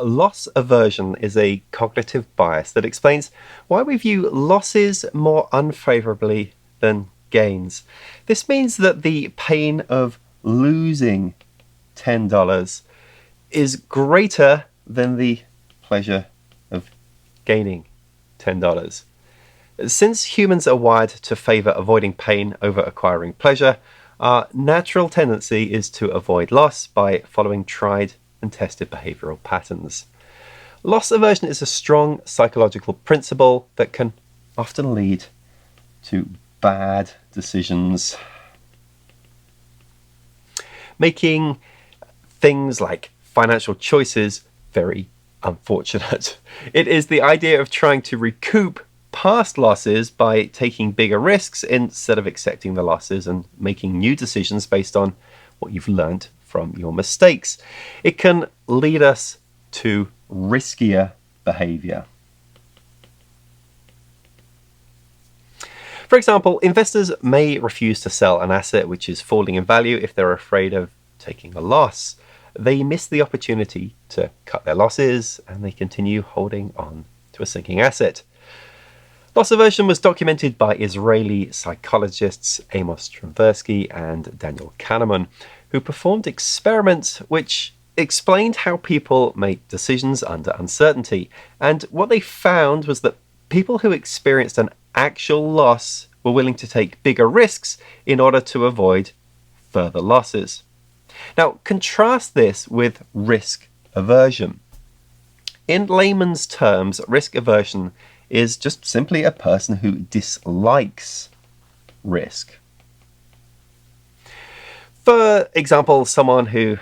loss aversion is a cognitive bias that explains why we view losses more unfavorably than gains. This means that the pain of losing $10 is greater than the pleasure of gaining $10. Since humans are wired to favor avoiding pain over acquiring pleasure, our natural tendency is to avoid loss by following tried and tested behavioral patterns. Loss aversion is a strong psychological principle that can often lead to bad decisions. Making things like financial choices very unfortunate. It is the idea of trying to recoup past losses by taking bigger risks instead of accepting the losses and making new decisions based on what you've learned from your mistakes. It can lead us to riskier behavior. For example, investors may refuse to sell an asset which is falling in value if they're afraid of taking a loss. They miss the opportunity to cut their losses and they continue holding on to a sinking asset. Loss aversion was documented by Israeli psychologists Amos Tversky and Daniel Kahneman, who performed experiments which explained how people make decisions under uncertainty. And what they found was that people who experienced an actual loss were willing to take bigger risks in order to avoid further losses. Now, contrast this with risk aversion. In layman's terms, risk aversion is just simply a person who dislikes risk. For example, someone who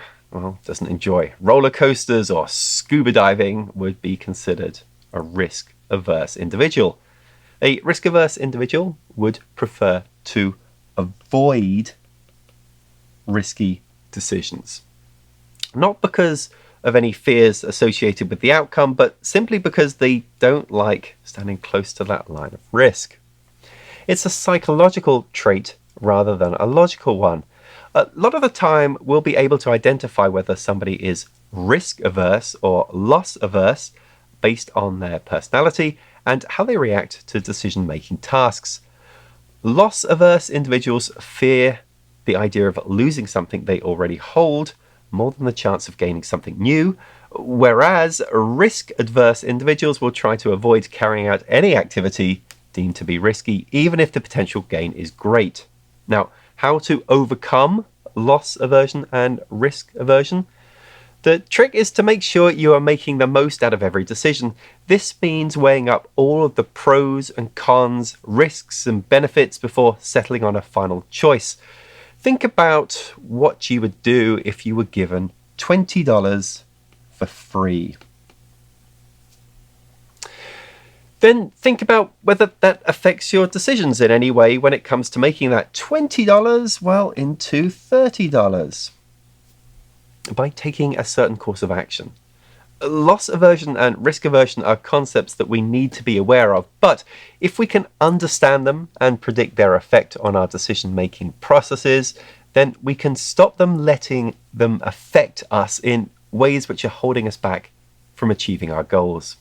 doesn't enjoy roller coasters or scuba diving would be considered a risk-averse individual. A risk-averse individual would prefer to avoid risky decisions. Not because of any fears associated with the outcome, but simply because they don't like standing close to that line of risk. It's a psychological trait rather than a logical one. A lot of the time, we'll be able to identify whether somebody is risk-averse or loss-averse based on their personality and how they react to decision-making tasks. Loss-averse individuals fear the idea of losing something they already hold more than the chance of gaining something new, whereas risk-adverse individuals will try to avoid carrying out any activity deemed to be risky, even if the potential gain is great. Now, how to overcome loss aversion and risk aversion? The trick is to make sure you are making the most out of every decision. This means weighing up all of the pros and cons, risks and benefits before settling on a final choice. Think about what you would do if you were given $20 for free. Then think about whether that affects your decisions in any way when it comes to making that $20, into $30 by taking a certain course of action. Loss aversion and risk aversion are concepts that we need to be aware of, but if we can understand them and predict their effect on our decision-making processes, then we can stop them letting them affect us in ways which are holding us back from achieving our goals.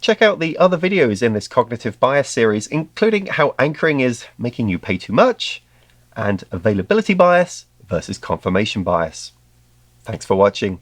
Check out the other videos in this cognitive bias series, including how anchoring is making you pay too much, and availability bias versus confirmation bias. Thanks for watching.